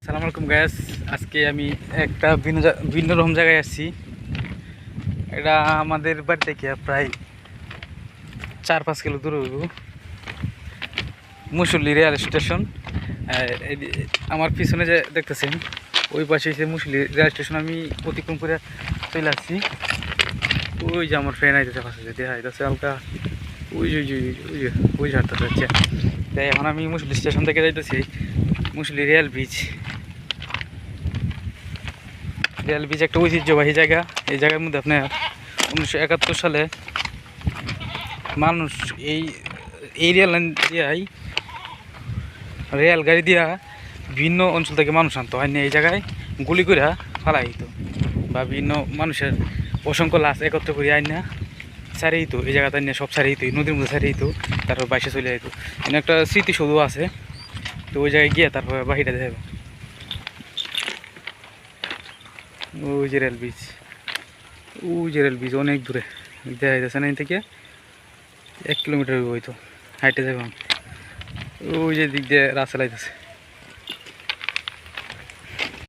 সালাম আলাইকুম গ্যাস। আজকে আমি একটা ভিন্ন রকম জায়গায় আসছি। এটা আমাদের বাড়ি থেকে প্রায় 4-5 কিলো দূরে হইব, মুসল্লি রেল স্টেশন। আমার পিছনে যে দেখতেছেন ওই পাশে এসে মুসল্লি রেল স্টেশন আমি অতিক্রম করে চলে আসছি। ওই যে আমার ফ্রেন্ড আইতেছে পাশে, দেখা যাইতেছে হালকা, ওই যে ওই যে ওই ঝাড়তে যাচ্ছে। তাই এখন আমি মুসল্লি স্টেশন থেকে যাইতেছি মুসল্লি রেল ব্রিজ। রেল ব্রিজ একটা ঐতিহ্যবাহী জায়গা। এই জায়গার মধ্যে আপনার 1971 সালে মানুষ এই রেল লাইন দিয়াই রেল গাড়ি দিয়া ভিন্ন অঞ্চল থেকে মানুষ আনতো, হয় না এই জায়গায় গুলি করে ফালাই দিত, বা ভিন্ন মানুষের অসংখ্য লাশ একত্র করে আইন না ছাড়িয়ে দিত। এই জায়গাতে নিয়ে সব ছাড়িয়ে দিত, নদীর মধ্যে ছাড়িয়ে দিত, তারপর বাইশে চলে যেত। এখানে একটা স্মৃতিসৌধ আছে, তো ওই জায়গায় গিয়ে তারপর বাহিরে যাবে। ওই যে রেল ব্রিজ, ওই যে রেল ব্রিজ অনেক দূরে দেখা যাচ্ছে না, এখান থেকে 1 কিলোমিটার হইতো হাইটে যাবে। ওই যে দিক দিয়ে রাস্তা লাইতেছে।